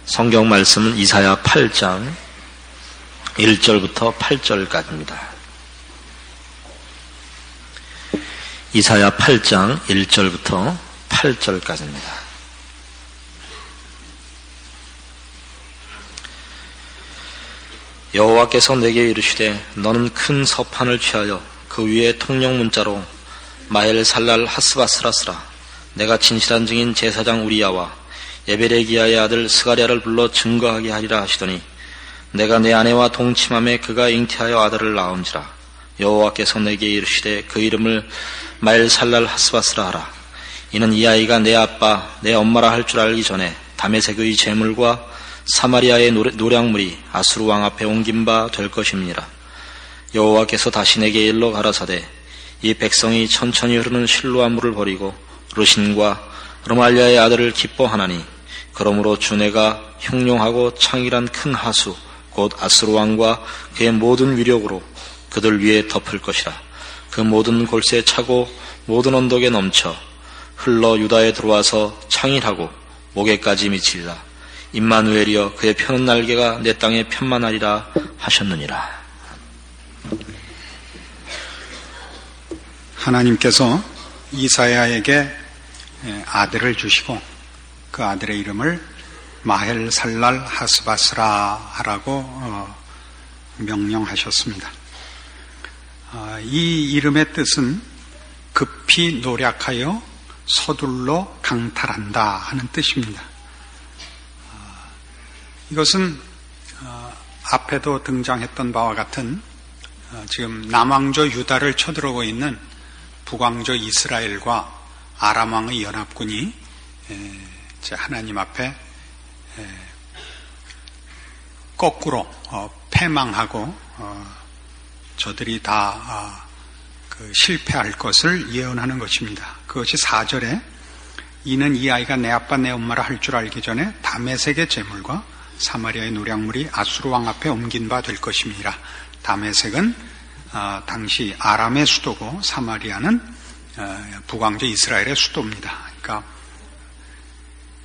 성경 말씀은 이사야 8장 1절부터 8절까지입니다. 이사야 8장 1절부터 8절까지입니다. 여호와께서 내게 이르시되 너는 큰 서판을 취하여 그 위에 통역 문자로 마헬살랄 하스바스라 쓰라. 내가 진실한 증인 제사장 우리야와 예베레기야의 아들 스가랴를 불러 증거하게 하리라 하시더니 내가 내 아내와 동침함에 그가 잉태하여 아들을 낳은지라. 여호와께서 내게 이르시되 그 이름을 마헬살랄 하스바스라 하라. 이는 이 아이가 내 아빠 내 엄마라 할 줄 알기 전에 다메섹의 제물과 사마리아의 노량물이 아수르 왕 앞에 옮긴 바 될 것입니다. 여호와께서 다시 내게 일러 가라사대 이 백성이 천천히 흐르는 실로암 물을 버리고 르신과 르말리아의 아들을 기뻐하나니 그러므로 주내가 흉룡하고 창일한 큰 하수 곧 아수르 왕과 그의 모든 위력으로 그들 위에 덮을 것이라. 그 모든 골짜기에 차고 모든 언덕에 넘쳐 흘러 유다에 들어와서 창일하고 목에까지 미치리라. 임마누엘이여 그의 펴는 날개가 내 땅에 편만하리라 하셨느니라. 하나님께서 이사야에게 아들을 주시고 그 아들의 이름을 마헬살랄 하스바스라 하라고 명령하셨습니다. 이 이름의 뜻은 급히 노력하여 서둘러 강탈한다 하는 뜻입니다. 이것은 앞에도 등장했던 바와 같은 지금 남왕조 유다를 쳐들어오고 있는 북왕조 이스라엘과 아람왕의 연합군이 하나님 앞에 거꾸로 패망하고 저들이 다 실패할 것을 예언하는 것입니다. 그것이 4절에 이는 이 아이가 내 아빠 내 엄마라 할 줄 알기 전에 다메섹의 제물과 사마리아의 노량물이 아수르 왕 앞에 옮긴 바 될 것입니다. 다메섹은 당시 아람의 수도고 사마리아는 북왕조 이스라엘의 수도입니다. 그러니까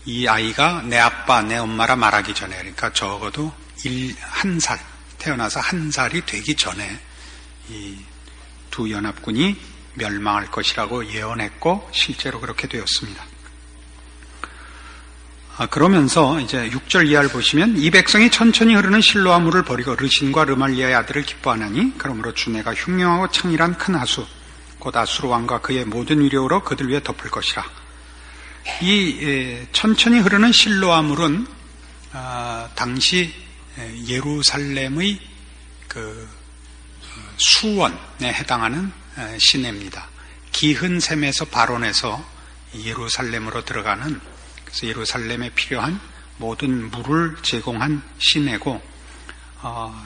이 아이가 내 아빠 내 엄마라 말하기 전에, 그러니까 적어도 1살 태어나서 1살이 되기 전에 이 두 연합군이 멸망할 것이라고 예언했고 실제로 그렇게 되었습니다. 그러면서 이제 6절 이하를 보시면 이 백성이 천천히 흐르는 실로암 물을 버리고 르신과 르말리아의 아들을 기뻐하나니 그러므로 주내가 흉령하고 창일한 큰 하수 곧 아수르 왕과 그의 모든 위력으로 그들 위에 덮을 것이라. 이 천천히 흐르는 실로암 물은 당시 예루살렘의 그 수원에 해당하는 시내입니다. 기흔샘에서 발원해서 예루살렘으로 들어가는, 그래서 예루살렘에 필요한 모든 물을 제공한 시내고,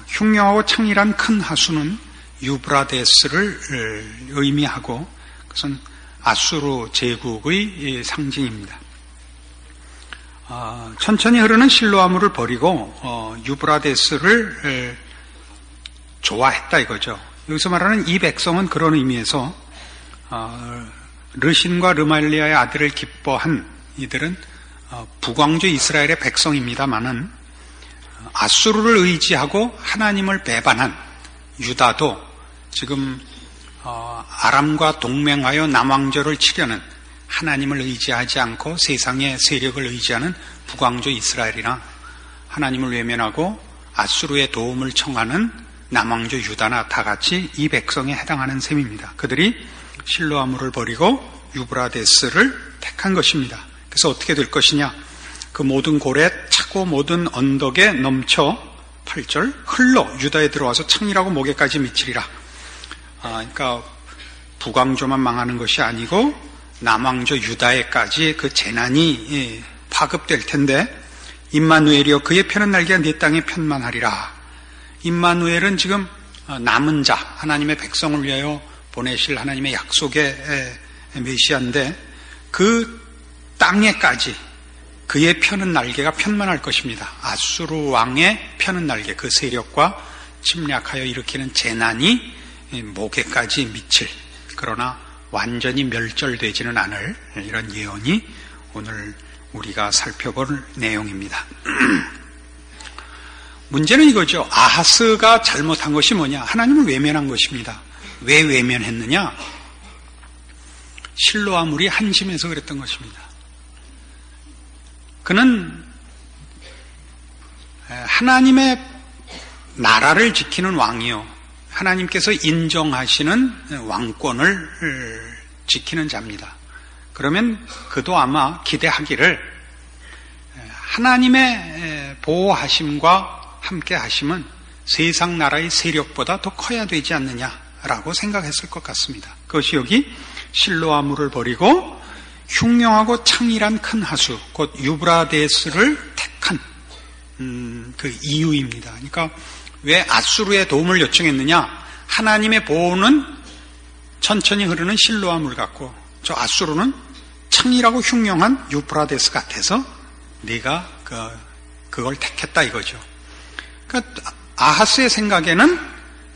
흉령하고 창일한 큰 하수는 유브라데스를 의미하고 그것은 아수르 제국의 상징입니다. 천천히 흐르는 실로암물을 버리고 유브라데스를 좋아했다 이거죠. 여기서 말하는 이 백성은 그런 의미에서 르신과 르말리아의 아들을 기뻐한 이들은 북왕조 이스라엘의 백성입니다마는 아수르를 의지하고 하나님을 배반한 유다도 지금 아람과 동맹하여 남왕조를 치려는 하나님을 의지하지 않고 세상의 세력을 의지하는 북왕조 이스라엘이나 하나님을 외면하고 아수르의 도움을 청하는 남왕조 유다나 다 같이 이 백성에 해당하는 셈입니다. 그들이 실로암물을 버리고 유브라데스를 택한 것입니다. 그래서 어떻게 될 것이냐? 그 모든 고래 차고 모든 언덕에 넘쳐 8절 흘러 유다에 들어와서 창일하고 목에까지 미치리라. 그러니까 북왕조만 망하는 것이 아니고 남왕조 유다에까지 그 재난이 파급될 텐데 임마누엘이여 그의 펴는 날개가 네 땅에 편만하리라. 임마누엘은 지금 남은 자 하나님의 백성을 위하여 보내실 하나님의 약속의 메시아인데 그 땅에까지 그의 펴는 날개가 편만할 것입니다. 아수르 왕의 펴는 날개, 그 세력과 침략하여 일으키는 재난이 목에까지 미칠, 그러나 완전히 멸절되지는 않을 이런 예언이 오늘 우리가 살펴볼 내용입니다. 문제는 이거죠. 아하스가 잘못한 것이 뭐냐? 하나님을 외면한 것입니다. 왜 외면했느냐? 실로아물이 한심해서 그랬던 것입니다. 그는 하나님의 나라를 지키는 왕이요, 하나님께서 인정하시는 왕권을 지키는 자입니다. 그러면 그도 아마 기대하기를 하나님의 보호하심과 함께 하심은 세상 나라의 세력보다 더 커야 되지 않느냐라고 생각했을 것 같습니다. 그것이 여기 실로아물을 버리고 흉흉하고 창일한 큰 하수, 곧 유브라데스를 택한 그 이유입니다. 그러니까 왜 아수르의 도움을 요청했느냐? 하나님의 보호는 천천히 흐르는 실로아물 같고 저 아수르는 창일하고 흉흉한 유브라데스 같아서 네가 그걸 택했다 이거죠. 그러니까 아하스의 생각에는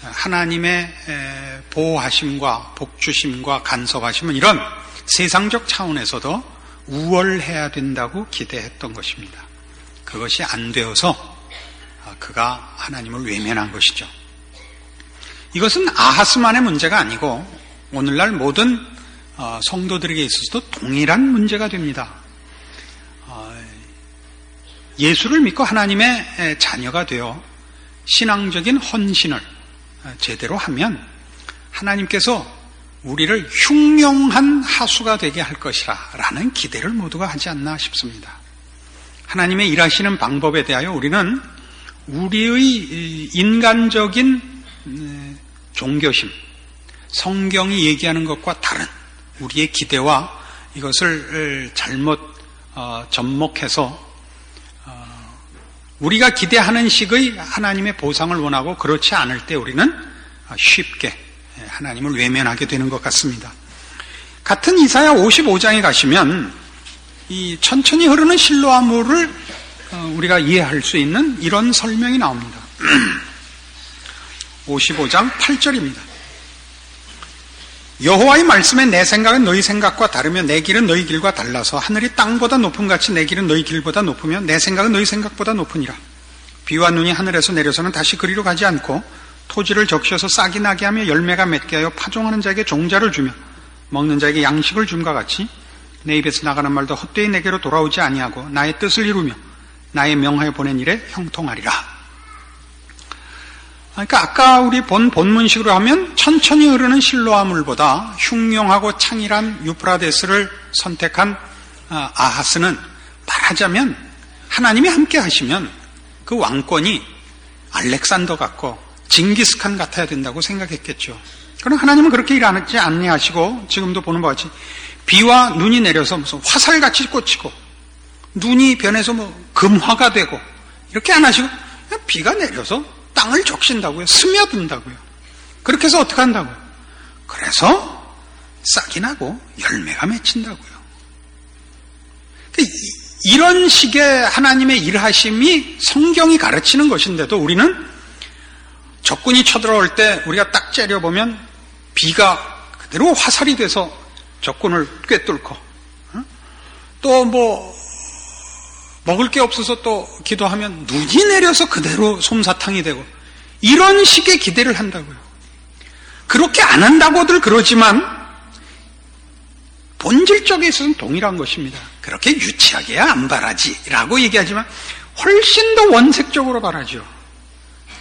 하나님의 보호하심과 복주심과 간섭하심은 이런 세상적 차원에서도 우월해야 된다고 기대했던 것입니다. 그것이 안 되어서 그가 하나님을 외면한 것이죠. 이것은 아하스만의 문제가 아니고 오늘날 모든 성도들에게 있어서도 동일한 문제가 됩니다. 예수를 믿고 하나님의 자녀가 되어 신앙적인 헌신을 제대로 하면 하나님께서 우리를 흉흉한 하수가 되게 할 것이라 라는 기대를 모두가 하지 않나 싶습니다. 하나님의 일하시는 방법에 대하여 우리는 우리의 인간적인 종교심, 성경이 얘기하는 것과 다른 우리의 기대와 이것을 잘못 접목해서 우리가 기대하는 식의 하나님의 보상을 원하고 그렇지 않을 때 우리는 쉽게 하나님을 외면하게 되는 것 같습니다. 같은 이사야 55장에 가시면 이 천천히 흐르는 실로아물을 우리가 이해할 수 있는 이런 설명이 나옵니다. 55장 8절입니다. 여호와의 말씀에 내 생각은 너희 생각과 다르며 내 길은 너희 길과 달라서 하늘이 땅보다 높음같이 내 길은 너희 길보다 높으며 내 생각은 너희 생각보다 높으니라. 비와 눈이 하늘에서 내려서는 다시 그리로 가지 않고 토지를 적셔서 싹이 나게 하며 열매가 맺게 하여 파종하는 자에게 종자를 주며 먹는 자에게 양식을 줌과 같이 내 입에서 나가는 말도 헛되이 내게로 돌아오지 아니하고 나의 뜻을 이루며 나의 명하여 보낸 일에 형통하리라. 그러니까 아까 우리 본문식으로 하면 천천히 흐르는 실로아물보다 흉흉하고 창일한 유프라데스를 선택한 아하스는 말하자면 하나님이 함께 하시면 그 왕권이 알렉산더 같고 징기스칸 같아야 된다고 생각했겠죠. 그러나 하나님은 그렇게 일하지 아니하시고 지금도 보는 바와 같이 비와 눈이 내려서 무슨 화살같이 꽂히고 눈이 변해서 금화가 되고 이렇게 안 하시고 그냥 비가 내려서 땅을 적신다고요. 스며든다고요. 그렇게 해서 어떻게 한다고요? 그래서 싹이 나고 열매가 맺힌다고요. 이런 식의 하나님의 일하심이 성경이 가르치는 것인데도 우리는 적군이 쳐들어올 때 우리가 딱 째려보면 비가 그대로 화살이 돼서 적군을 꿰뚫고 또 먹을 게 없어서 또 기도하면 눈이 내려서 그대로 솜사탕이 되고 이런 식의 기대를 한다고요. 그렇게 안 한다고들 그러지만 본질적에 있어서는 동일한 것입니다. 그렇게 유치하게야 안 바라지라고 얘기하지만 훨씬 더 원색적으로 바라죠.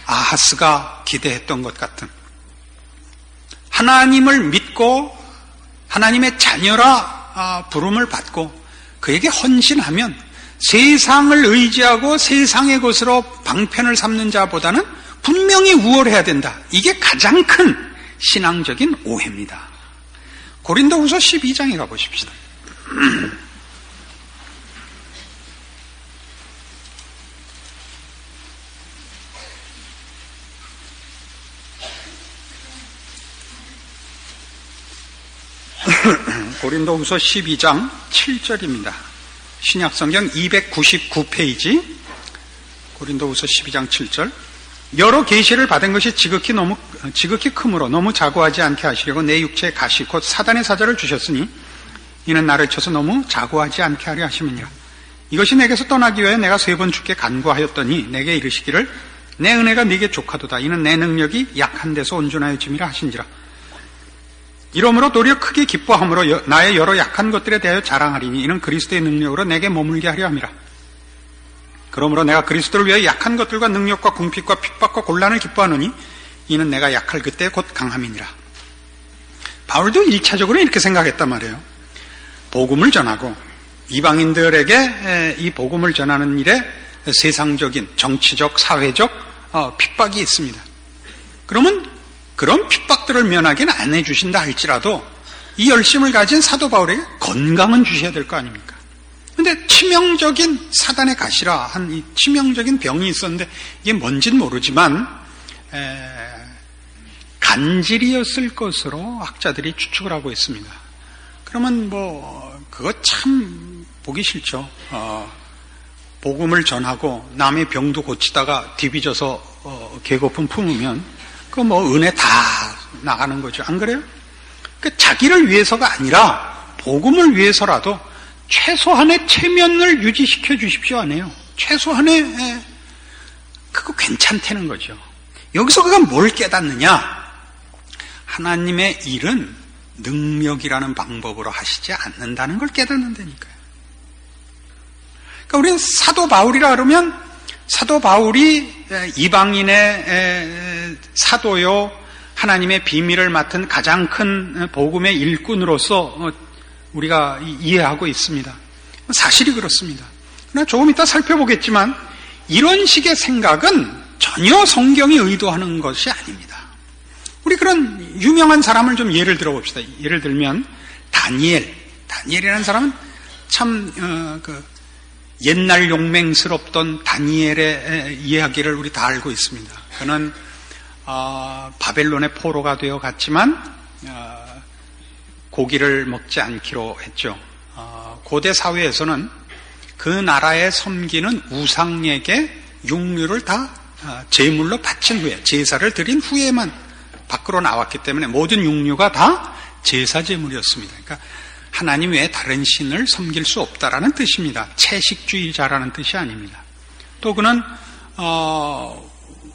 아하스가 기대했던 것 같은 하나님을 믿고 하나님의 자녀라 부름을 받고 그에게 헌신하면 세상을 의지하고 세상의 것으로 방편을 삼는 자보다는 분명히 우월해야 된다. 이게 가장 큰 신앙적인 오해입니다. 고린도후서 12장에 가보십시다. 고린도후서 12장 7절입니다. 신약성경 299페이지 고린도후서 12장 7절 여러 계시를 받은 것이 지극히 크므로 너무 자고하지 않게 하시려고 내 육체에 가시 곧 사단의 사자를 주셨으니 이는 나를 쳐서 너무 자고하지 않게 하려 하심이니라. 이것이 내게서 떠나기 위해 내가 3번 주께 간구하였더니 내게 이르시기를 내 은혜가 네게 족하도다. 이는 내 능력이 약한 데서 온전하여 짐이라 하신지라. 이러므로 도리어 크게 기뻐함으로 나의 여러 약한 것들에 대하여 자랑하리니 이는 그리스도의 능력으로 내게 머물게 하려 함이라. 그러므로 내가 그리스도를 위하여 약한 것들과 능력과 궁핍과 핍박과 곤란을 기뻐하노니 이는 내가 약할 그때 곧 강함이니라. 바울도 1차적으로 이렇게 생각했단 말이에요. 복음을 전하고 이방인들에게 이 복음을 전하는 일에 세상적인 정치적 사회적 핍박이 있습니다. 그러면 그런 핍박들을 면하기는 안 해주신다 할지라도 이 열심을 가진 사도 바울에게 건강은 주셔야 될 거 아닙니까? 근데 치명적인 사단의 가시라 한 이 치명적인 병이 있었는데 이게 뭔진 모르지만 간질이었을 것으로 학자들이 추측을 하고 있습니다. 그러면 그거 참 보기 싫죠. 복음을 전하고 남의 병도 고치다가 뒤비져서 개거품 품으면 은혜 다 나가는 거죠. 안 그래요? 자기를 위해서가 아니라 복음을 위해서라도 최소한의 체면을 유지시켜 주십시오 안 해요. 최소한의 그거 괜찮다는 거죠. 여기서 그가 뭘 깨닫느냐? 하나님의 일은 능력이라는 방법으로 하시지 않는다는 걸 깨닫는다니까요. 그러니까 우리는 사도 바울이라 그러면 사도 바울이 이방인의 사도요 하나님의 비밀을 맡은 가장 큰 복음의 일꾼으로서 우리가 이해하고 있습니다. 사실이 그렇습니다. 그러나 조금 이따 살펴보겠지만 이런 식의 생각은 전혀 성경이 의도하는 것이 아닙니다. 우리 그런 유명한 사람을 좀 예를 들어봅시다. 예를 들면 다니엘이라는 사람은 참 옛날 용맹스럽던 다니엘의 이야기를 우리 다 알고 있습니다. 그는 바벨론의 포로가 되어 갔지만 고기를 먹지 않기로 했죠. 고대 사회에서는 그 나라에 섬기는 우상에게 육류를 다 제물로 바친 후에 제사를 드린 후에만 밖으로 나왔기 때문에 모든 육류가 다 제사 제물이었습니다. 그러니까 하나님 외에 다른 신을 섬길 수 없다라는 뜻입니다. 채식주의자라는 뜻이 아닙니다. 또 그는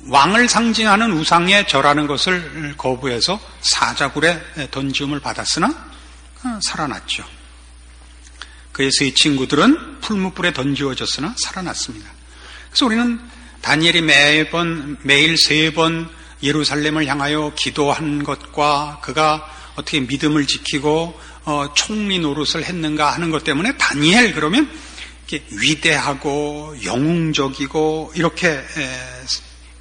왕을 상징하는 우상에 절하는 것을 거부해서 사자굴에 던지움을 받았으나 살아났죠. 그의 세 친구들은 풀무불에 던지워졌으나 살아났습니다. 그래서 우리는 다니엘이 매일 3번 예루살렘을 향하여 기도한 것과 그가 어떻게 믿음을 지키고 총리 노릇을 했는가 하는 것 때문에 다니엘 그러면 이렇게 위대하고 영웅적이고 이렇게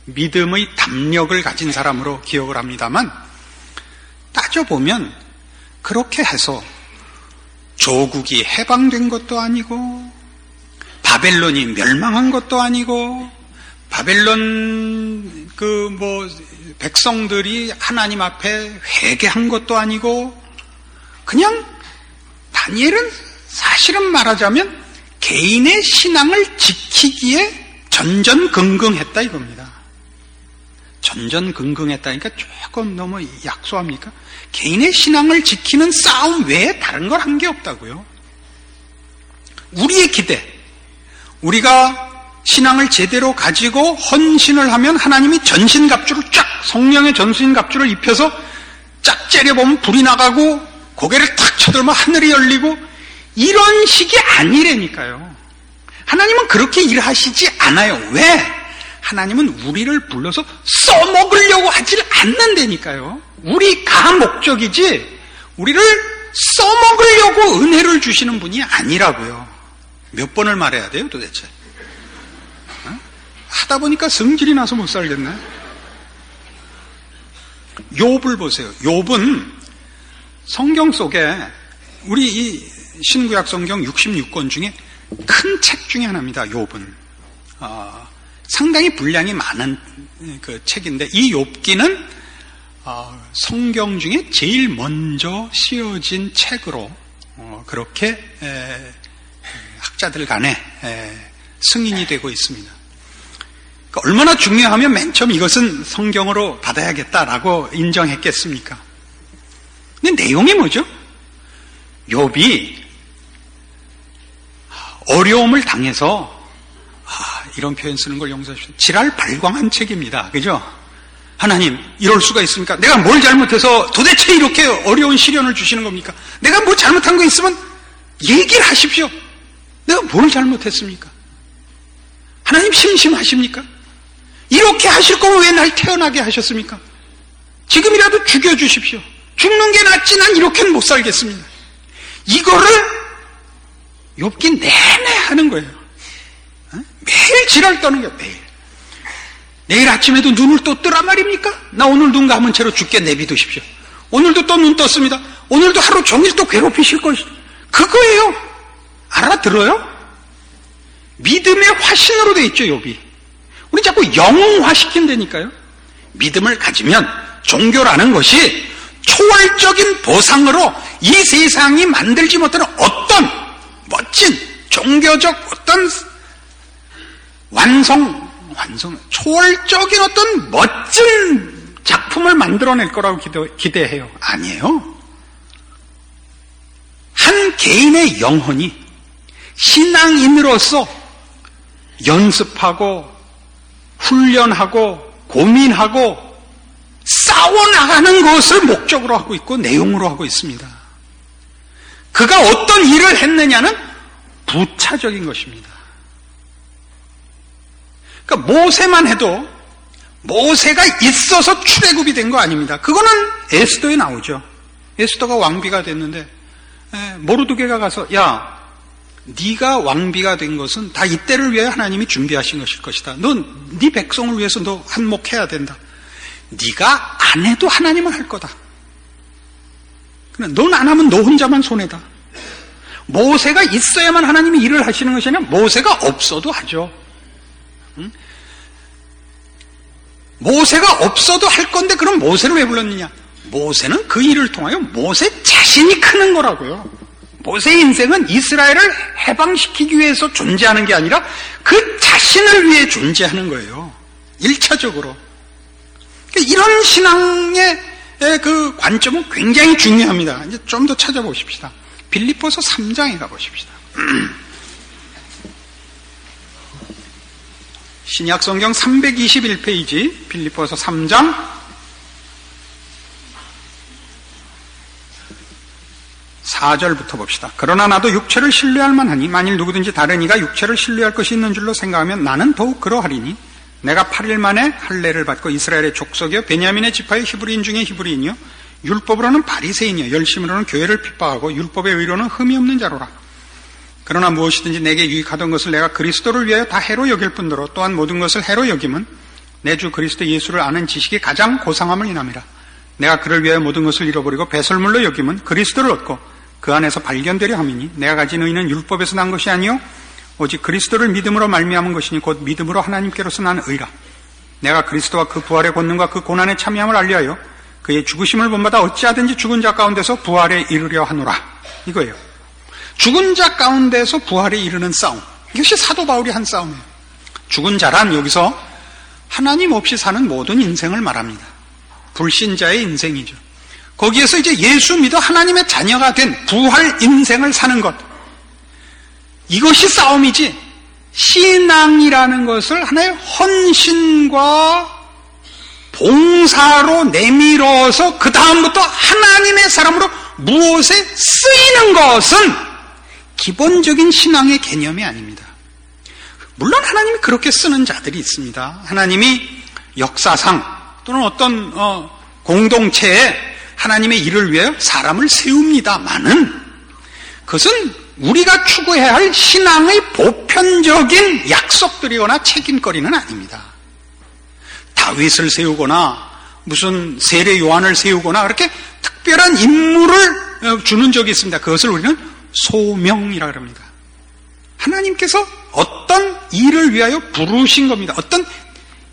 믿음의 담력을 가진 사람으로 기억을 합니다만 따져보면 그렇게 해서 조국이 해방된 것도 아니고 바벨론이 멸망한 것도 아니고 바벨론 백성들이 하나님 앞에 회개한 것도 아니고 그냥 다니엘은 사실은 말하자면 개인의 신앙을 지키기에 전전긍긍했다 이겁니다. 전전긍긍했다니까 조금 너무 약소합니까? 개인의 신앙을 지키는 싸움 외에 다른 걸 한 게 없다고요. 우리의 기대, 우리가 신앙을 제대로 가지고 헌신을 하면 하나님이 전신갑주를 쫙 성령의 전신갑주를 입혀서 쫙 째려보면 불이 나가고 고개를 탁 쳐들면 하늘이 열리고 이런 식이 아니라니까요. 하나님은 그렇게 일하시지 않아요. 왜? 하나님은 우리를 불러서 써먹으려고 하질 않는다니까요. 우리가 목적이지 우리를 써먹으려고 은혜를 주시는 분이 아니라고요. 몇 번을 말해야 돼요 도대체? 하다 보니까 성질이 나서 못 살겠네. 욥을 보세요. 욥은 성경 속에 우리 이 신구약 성경 66권 중에 큰 책 중에 하나입니다. 욥은 상당히 분량이 많은 그 책인데 이 욥기는 성경 중에 제일 먼저 씌어진 책으로 그렇게 학자들 간에 승인이 되고 있습니다. 그러니까 얼마나 중요하면 맨 처음 이것은 성경으로 받아야겠다라고 인정했겠습니까? 근데 내용이 뭐죠? 욥이 어려움을 당해서 이런 표현 쓰는 걸 용서해 주십시오. 지랄 발광한 책입니다. 그죠? 하나님, 이럴 수가 있습니까? 내가 뭘 잘못해서 도대체 이렇게 어려운 시련을 주시는 겁니까? 내가 뭐 잘못한 거 있으면 얘기를 하십시오. 내가 뭘 잘못했습니까? 하나님 심심하십니까? 이렇게 하실 거면 왜 날 태어나게 하셨습니까? 지금이라도 죽여주십시오. 죽는 게 낫지 난 이렇게는 못 살겠습니다. 이거를 욥기 내내 하는 거예요. 매일 지랄 떠는 거예요. 매일. 내일 아침에도 눈을 또 뜨란 말입니까? 나 오늘 눈 감은 채로 죽게 내비두십시오. 오늘도 또 눈 떴습니다. 오늘도 하루 종일 또 괴롭히실 것이죠. 그거예요. 알아들어요? 믿음의 화신으로 돼 있죠, 욥이. 우리 자꾸 영웅화시킨다니까요. 믿음을 가지면 종교라는 것이 초월적인 보상으로 이 세상이 만들지 못하는 어떤 멋진 종교적 어떤 초월적인 어떤 멋진 작품을 만들어낼 거라고 기대해요. 아니에요. 한 개인의 영혼이 신앙인으로서 연습하고 훈련하고 고민하고 싸워나가는 것을 목적으로 하고 있고 내용으로 하고 있습니다. 그가 어떤 일을 했느냐는 부차적인 것입니다. 그러니까 모세만 해도 모세가 있어서 출애굽이 된 거 아닙니다. 그거는 에스더에 나오죠. 에스더가 왕비가 됐는데 모르드게가 가서 야, 네가 왕비가 된 것은 다 이때를 위해 하나님이 준비하신 것일 것이다. 네 백성을 위해서 너 한몫해야 된다. 네가 안 해도 하나님은 할 거다. 넌 안 하면 너 혼자만 손해다. 모세가 있어야만 하나님이 일을 하시는 것이 아니라 모세가 없어도 하죠. 응? 모세가 없어도 할 건데 그럼 모세를 왜 불렀느냐? 모세는 그 일을 통하여 모세 자신이 크는 거라고요. 모세의 인생은 이스라엘을 해방시키기 위해서 존재하는 게 아니라 그 자신을 위해 존재하는 거예요. 1차적으로. 이런 신앙의 그 관점은 굉장히 중요합니다. 이제 좀 더 찾아보십시다. 빌립보서 3장에 가보십시다. 신약성경 321페이지 빌립보서 3장 4절부터 봅시다. 그러나 나도 육체를 신뢰할 만하니 만일 누구든지 다른 이가 육체를 신뢰할 것이 있는 줄로 생각하면 나는 더욱 그러하리니 내가 8일 만에 할례를 받고 이스라엘의 족속이요 베냐민의 지파의 히브리인 중에 히브리인이요 율법으로는 바리새인이요 열심으로는 교회를 핍박하고 율법의 의로는 흠이 없는 자로라. 그러나 무엇이든지 내게 유익하던 것을 내가 그리스도를 위하여 다 해로 여길 뿐더러 또한 모든 것을 해로 여김은 내 주 그리스도 예수를 아는 지식이 가장 고상함을 인함이라. 내가 그를 위하여 모든 것을 잃어버리고 배설물로 여김은 그리스도를 얻고 그 안에서 발견되려 함이니 내가 가진 의는 율법에서 난 것이 아니요 오직 그리스도를 믿음으로 말미암은 것이니 곧 믿음으로 하나님께로서 난 의라. 내가 그리스도와 그 부활의 권능과 그 고난의 참여함을 알리하여 그의 죽으심을 본받아 어찌하든지 죽은 자 가운데서 부활에 이르려 하노라. 이거예요. 죽은 자 가운데서 부활에 이르는 싸움. 이것이 사도 바울이 한 싸움이에요. 죽은 자란 여기서 하나님 없이 사는 모든 인생을 말합니다. 불신자의 인생이죠. 거기에서 이제 예수 믿어 하나님의 자녀가 된 부활 인생을 사는 것. 이것이 싸움이지 신앙이라는 것을 하나의 헌신과 봉사로 내밀어서 그 다음부터 하나님의 사람으로 무엇에 쓰이는 것은 기본적인 신앙의 개념이 아닙니다. 물론 하나님이 그렇게 쓰는 자들이 있습니다. 하나님이 역사상 또는 어떤 공동체에 하나님의 일을 위해 사람을 세웁니다마는 그것은 우리가 추구해야 할 신앙의 보편적인 약속들이거나 책임거리는 아닙니다. 다윗을 세우거나 무슨 세례 요한을 세우거나 그렇게 특별한 임무를 주는 적이 있습니다. 그것을 우리는 소명이라 그럽니다. 하나님께서 어떤 일을 위하여 부르신 겁니다. 어떤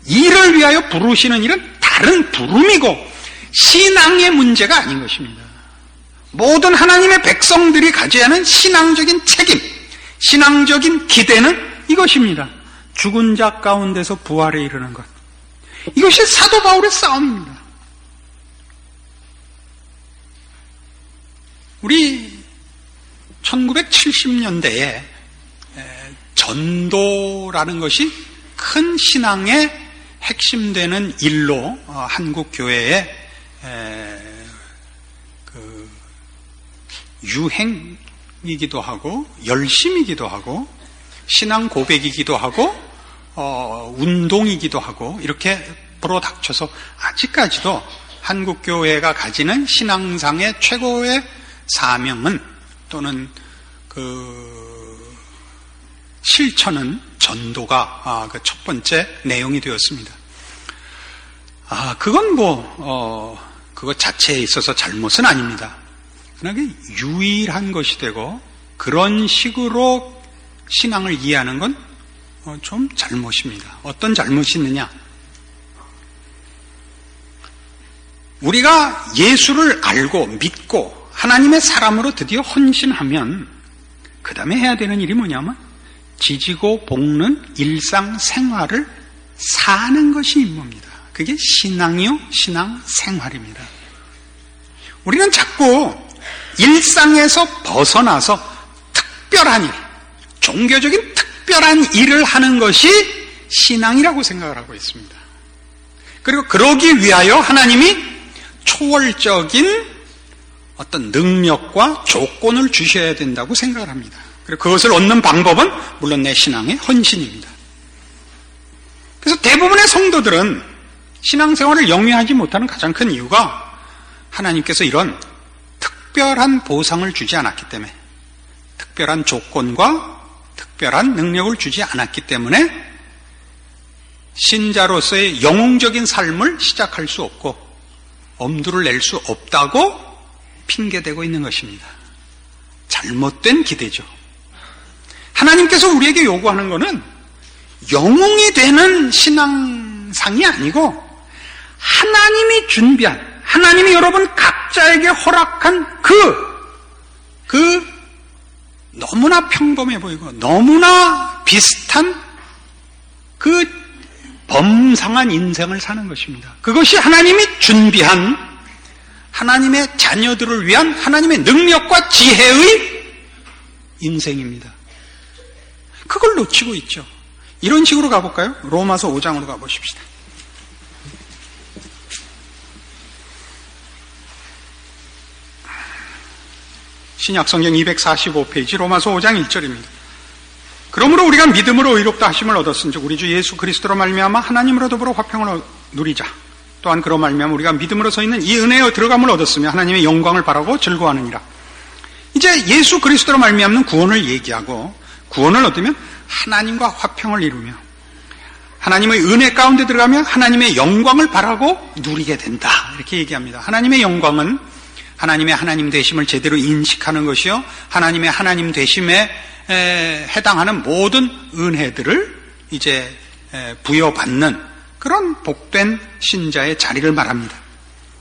일을 위하여 부르시는 일은 다른 부름이고 신앙의 문제가 아닌 것입니다. 모든 하나님의 백성들이 가져야 하는 신앙적인 책임, 신앙적인 기대는 이것입니다. 죽은 자 가운데서 부활에 이르는 것. 이것이 사도 바울의 싸움입니다. 우리 1970년대에 전도라는 것이 큰 신앙의 핵심되는 일로 한국 교회의 유행이기도 하고 열심이기도 하고 신앙 고백이기도 하고 운동이기도 하고 이렇게 불어닥쳐서 아직까지도 한국 교회가 가지는 신앙상의 최고의 사명은 또는 실천은 전도가 그 첫 번째 내용이 되었습니다. 그건 그거 자체에 있어서 잘못은 아닙니다. 그러나 유일한 것이 되고 그런 식으로 신앙을 이해하는 건 좀 잘못입니다. 어떤 잘못이 있느냐? 우리가 예수를 알고 믿고 하나님의 사람으로 드디어 헌신하면 그 다음에 해야 되는 일이 뭐냐면 지지고 볶는 일상생활을 사는 것이 임무입니다. 그게 신앙이요, 신앙생활입니다. 우리는 자꾸 일상에서 벗어나서 특별한 일, 종교적인 특별한 일을 하는 것이 신앙이라고 생각을 하고 있습니다. 그리고 그러기 위하여 하나님이 초월적인 어떤 능력과 조건을 주셔야 된다고 생각을 합니다. 그리고 그것을 얻는 방법은 물론 내 신앙의 헌신입니다. 그래서 대부분의 성도들은 신앙생활을 영위하지 못하는 가장 큰 이유가 하나님께서 이런 특별한 보상을 주지 않았기 때문에, 특별한 조건과 특별한 능력을 주지 않았기 때문에 신자로서의 영웅적인 삶을 시작할 수 없고 엄두를 낼 수 없다고 핑계대고 있는 것입니다. 잘못된 기대죠. 하나님께서 우리에게 요구하는 것은 영웅이 되는 신앙상이 아니고 하나님이 준비한, 하나님이 여러분 각자에게 허락한 그 너무나 평범해 보이고 너무나 비슷한 그 범상한 인생을 사는 것입니다. 그것이 하나님이 준비한 하나님의 자녀들을 위한 하나님의 능력과 지혜의 인생입니다. 그걸 놓치고 있죠. 이런 식으로 가볼까요? 로마서 5장으로 가보십시다. 신약성경 245페이지 로마서 5장 1절입니다. 그러므로 우리가 믿음으로 의롭다 하심을 얻었은즉 우리 주 예수 그리스도로 말미암아 하나님으로 더불어 화평을 누리자. 또한 그로 말미암아 우리가 믿음으로 서 있는 이 은혜에 들어감을 얻었으며 하나님의 영광을 바라고 즐거워하느니라. 이제 예수 그리스도로 말미암는 구원을 얘기하고, 구원을 얻으면 하나님과 화평을 이루며 하나님의 은혜 가운데 들어가면 하나님의 영광을 바라고 누리게 된다. 이렇게 얘기합니다. 하나님의 영광은 하나님의 하나님 되심을 제대로 인식하는 것이요, 하나님의 하나님 되심에 해당하는 모든 은혜들을 이제 부여받는 그런 복된 신자의 자리를 말합니다.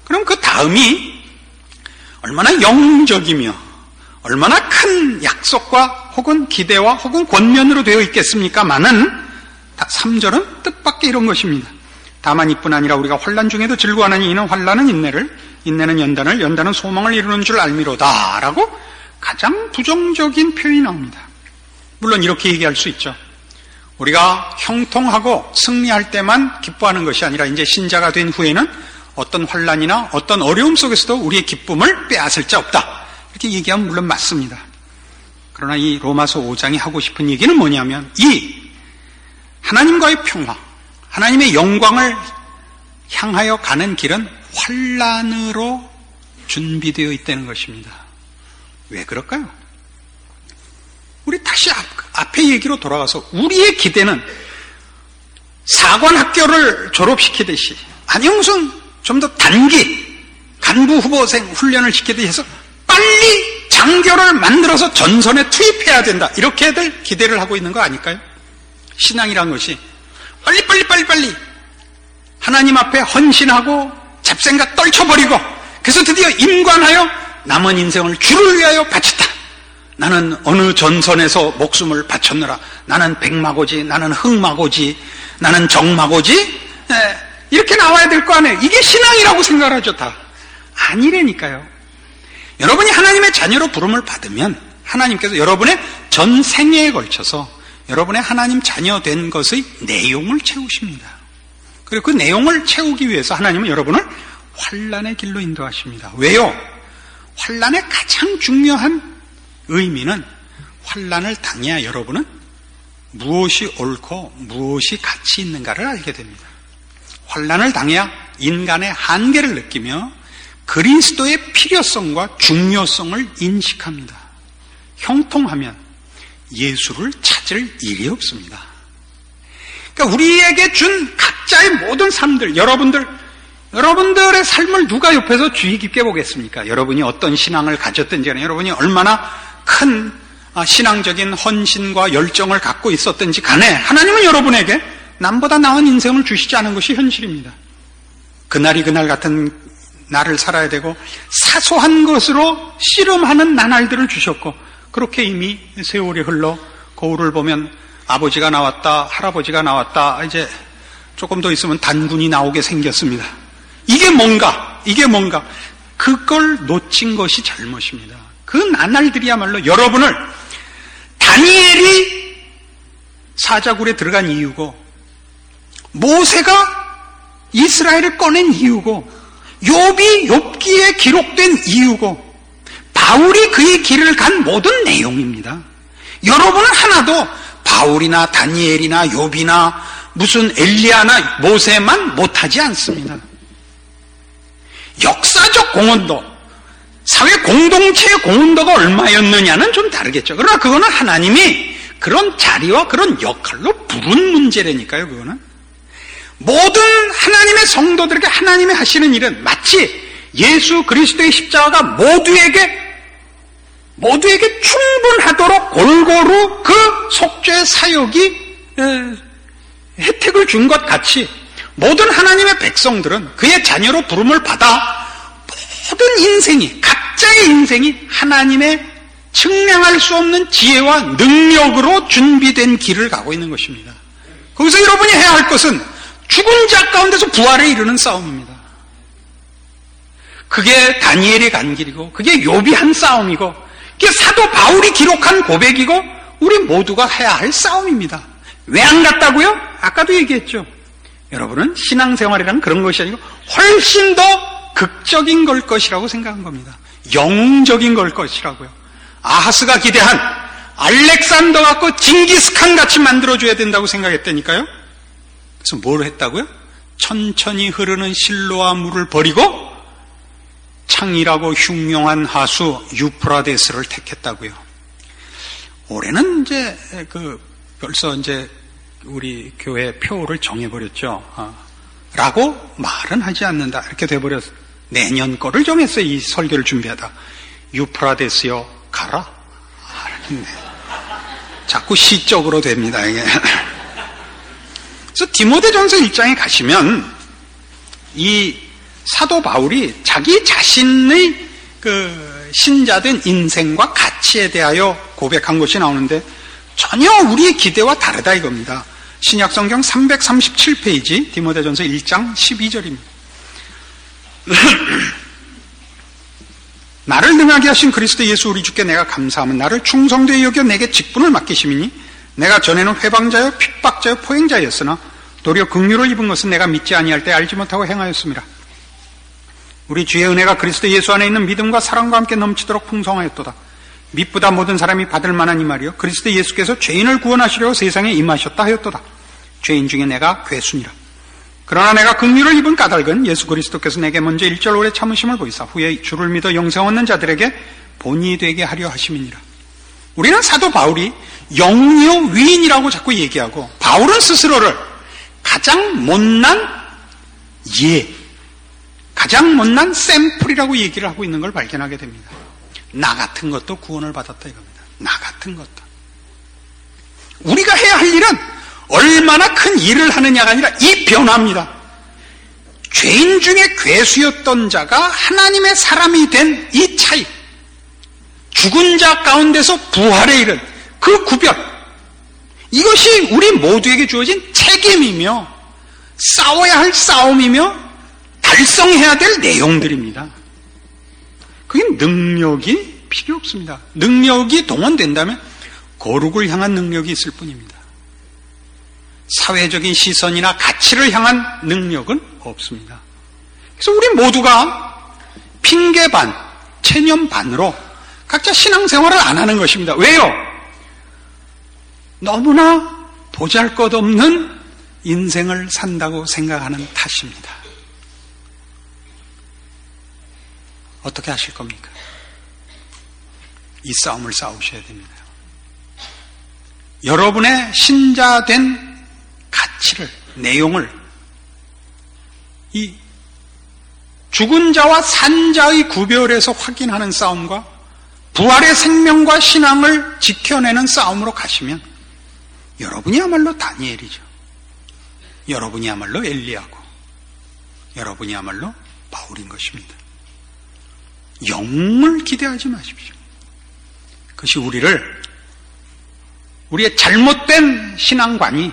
그럼 그 다음이 얼마나 영웅적이며 얼마나 큰 약속과 혹은 기대와 혹은 권면으로 되어 있겠습니까마는 3절은 뜻밖의 이런 것입니다. 다만 이뿐 아니라 우리가 환난 중에도 즐거워하느니 이는 환난은 인내를, 인내는 연단을, 연단은 소망을 이루는 줄 알미로다 라고 가장 부정적인 표현이 나옵니다. 물론 이렇게 얘기할 수 있죠. 우리가 형통하고 승리할 때만 기뻐하는 것이 아니라 이제 신자가 된 후에는 어떤 환난이나 어떤 어려움 속에서도 우리의 기쁨을 빼앗을 자 없다. 이렇게 얘기하면 물론 맞습니다. 그러나 이 로마서 5장이 하고 싶은 얘기는 뭐냐면 이 하나님과의 평화, 하나님의 영광을 향하여 가는 길은 환난으로 준비되어 있다는 것입니다. 왜 그럴까요? 우리 다시 앞에 얘기로 돌아가서 우리의 기대는 사관학교를 졸업시키듯이, 아니면 무슨 좀 더 단기 간부 후보생 훈련을 시키듯이 해서 빨리 장교를 만들어서 전선에 투입해야 된다, 이렇게들 기대를 하고 있는 거 아닐까요? 신앙이란 것이 빨리 하나님 앞에 헌신하고 잡생각 떨쳐버리고 그래서 드디어 임관하여 남은 인생을 주를 위하여 바쳤다. 나는 어느 전선에서 목숨을 바쳤느라, 나는 백마고지, 나는 흑마고지, 나는 정마고지, 이렇게 나와야 될 거 아니에요. 이게 신앙이라고 생각하죠. 다 아니라니까요. 여러분이 하나님의 자녀로 부름을 받으면 하나님께서 여러분의 전 생애에 걸쳐서 여러분의 하나님 자녀 된 것의 내용을 채우십니다. 그리고 그 내용을 채우기 위해서 하나님은 여러분을 환난의 길로 인도하십니다. 왜요? 환난의 가장 중요한 의미는 환난을 당해야 여러분은 무엇이 옳고 무엇이 가치 있는가를 알게 됩니다. 환난을 당해야 인간의 한계를 느끼며 그리스도의 필요성과 중요성을 인식합니다. 형통하면 예수를 찾을 일이 없습니다. 그러니까 우리에게 준 각자의 모든 삶들, 여러분들의 삶을 누가 옆에서 주의 깊게 보겠습니까? 여러분이 어떤 신앙을 가졌든지, 여러분이 얼마나 큰 신앙적인 헌신과 열정을 갖고 있었든지 간에 하나님은 여러분에게 남보다 나은 인생을 주시지 않은 것이 현실입니다. 그날이 그날 같은 날을 살아야 되고 사소한 것으로 씨름하는 나날들을 주셨고, 그렇게 이미 세월이 흘러 거울을 보면 아버지가 나왔다, 할아버지가 나왔다, 이제 조금 더 있으면 단군이 나오게 생겼습니다. 이게 뭔가 그걸 놓친 것이 잘못입니다. 그 나날들이야말로 여러분을 다니엘이 사자굴에 들어간 이유고, 모세가 이스라엘을 꺼낸 이유고, 욥기에 기록된 이유고, 바울이 그의 길을 간 모든 내용입니다. 여러분은 하나도 바울이나 다니엘이나 욥이나 무슨 엘리야나 모세만 못하지 않습니다. 역사적 공헌도, 사회 공동체의 공헌도가 얼마였느냐는 좀 다르겠죠. 그러나 그거는 하나님이 그런 자리와 그런 역할로 부른 문제라니까요. 그거는 모든 하나님의 성도들에게 하나님이 하시는 일은 마치 예수 그리스도의 십자가가 모두에게 충분하도록 골고루 그 속죄 사역이 혜택을 준 것 같이, 모든 하나님의 백성들은 그의 자녀로 부름을 받아 모든 인생이, 각자의 인생이 하나님의 측량할 수 없는 지혜와 능력으로 준비된 길을 가고 있는 것입니다. 거기서 여러분이 해야 할 것은 죽은 자 가운데서 부활에 이르는 싸움입니다. 그게 다니엘이 간 길이고, 그게 욥이 한 싸움이고, 그게 사도 바울이 기록한 고백이고, 우리 모두가 해야 할 싸움입니다. 왜 안 갔다고요? 아까도 얘기했죠. 여러분은 신앙생활이란 그런 것이 아니고 훨씬 더 극적인 걸 것이라고 생각한 겁니다. 영웅적인 걸 것이라고요. 아하스가 기대한 알렉산더 같고 징기스칸 같이 만들어줘야 된다고 생각했다니까요. 그래서 뭘 했다고요? 천천히 흐르는 실로와 물을 버리고 창이라고 흉용한 하수 유프라데스를 택했다고요. 올해는 이제 벌써 이제 우리 교회 표를 정해버렸죠. 라고 말은 하지 않는다. 이렇게 돼버렸어. 내년 거를 정했어요. 이 설교를 준비하다. 유프라데스요, 가라. 자꾸 시적으로 됩니다, 이게. 그래서 디모데전서 1장에 가시면 이 사도 바울이 자기 자신의 그 신자된 인생과 가치에 대하여 고백한 것이 나오는데 전혀 우리의 기대와 다르다 이겁니다. 신약성경 337페이지 디모데전서 1장 12절입니다. 나를 능하게 하신 그리스도 예수 우리 주께 내가 감사하면 나를 충성되이 여겨 내게 직분을 맡기심이니 내가 전에는 회방자요 핍박자요 포행자였으나 도리어 긍휼을 입은 것은 내가 믿지 아니할 때 알지 못하고 행하였습니다. 우리 주의 은혜가 그리스도 예수 안에 있는 믿음과 사랑과 함께 넘치도록 풍성하였도다. 믿보다 모든 사람이 받을 만한 이 말이요 그리스도 예수께서 죄인을 구원하시려고 세상에 임하셨다 하였도다. 죄인 중에 내가 괴순이라. 그러나 내가 긍휼을 입은 까닭은 예수 그리스도께서 내게 먼저 1절 오래 참으심을 보이사 후에 주를 믿어 영생 얻는 자들에게 본이 되게 하려 하심이니라. 우리는 사도 바울이 영웅이요 위인이라고 자꾸 얘기하고, 바울은 스스로를 가장 못난 가장 못난 샘플이라고 얘기를 하고 있는 걸 발견하게 됩니다. 나 같은 것도 구원을 받았다 이겁니다. 나 같은 것도. 우리가 해야 할 일은 얼마나 큰 일을 하느냐가 아니라 이 변화입니다. 죄인 중에 괴수였던 자가 하나님의 사람이 된 이 차이, 죽은 자 가운데서 부활에 이른 그 구별, 이것이 우리 모두에게 주어진 책임이며 싸워야 할 싸움이며 달성해야 될 내용들입니다. 그게 능력이 필요 없습니다. 능력이 동원된다면 거룩을 향한 능력이 있을 뿐입니다. 사회적인 시선이나 가치를 향한 능력은 없습니다. 그래서 우리 모두가 핑계 반, 체념 반으로 각자 신앙생활을 안 하는 것입니다. 왜요? 너무나 보잘것없는 인생을 산다고 생각하는 탓입니다. 어떻게 하실 겁니까? 이 싸움을 싸우셔야 됩니다. 여러분의 신자된 가치를, 내용을 이 죽은 자와 산 자의 구별에서 확인하는 싸움과 부활의 생명과 신앙을 지켜내는 싸움으로 가시면 여러분이야말로 다니엘이죠. 여러분이야말로 엘리야고, 여러분이야말로 바울인 것입니다. 영을 기대하지 마십시오. 그것이 우리의 잘못된 신앙관이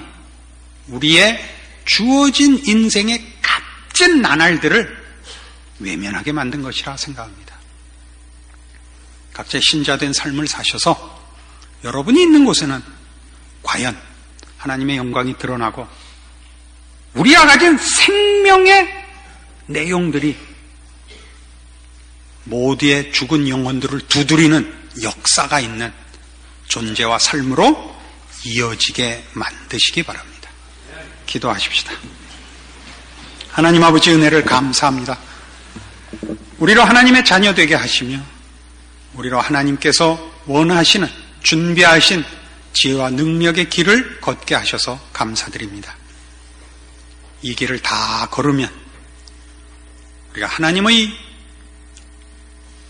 우리의 주어진 인생의 값진 나날들을 외면하게 만든 것이라 생각합니다. 각자의 신자된 삶을 사셔서 여러분이 있는 곳에는 과연 하나님의 영광이 드러나고 우리가 가진 생명의 내용들이 모두의 죽은 영혼들을 두드리는 역사가 있는 존재와 삶으로 이어지게 만드시기 바랍니다. 기도하십시다. 하나님 아버지 은혜를 감사합니다. 우리로 하나님의 자녀 되게 하시며 우리로 하나님께서 원하시는 준비하신 지혜와 능력의 길을 걷게 하셔서 감사드립니다. 이 길을 다 걸으면 우리가 하나님의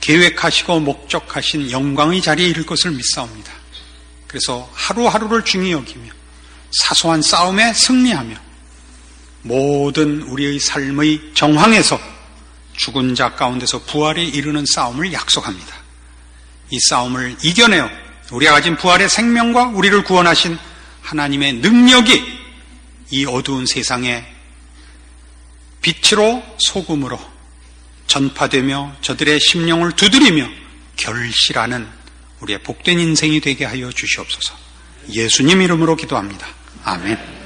계획하시고 목적하신 영광의 자리에 이를 것을 믿사옵니다. 그래서 하루하루를 중히 여기며 사소한 싸움에 승리하며 모든 우리의 삶의 정황에서 죽은 자 가운데서 부활에 이르는 싸움을 약속합니다. 이 싸움을 이겨내어 우리가 가진 부활의 생명과 우리를 구원하신 하나님의 능력이 이 어두운 세상에 빛으로 소금으로 전파되며 저들의 심령을 두드리며 결실하는 우리의 복된 인생이 되게 하여 주시옵소서. 예수님 이름으로 기도합니다. 아멘.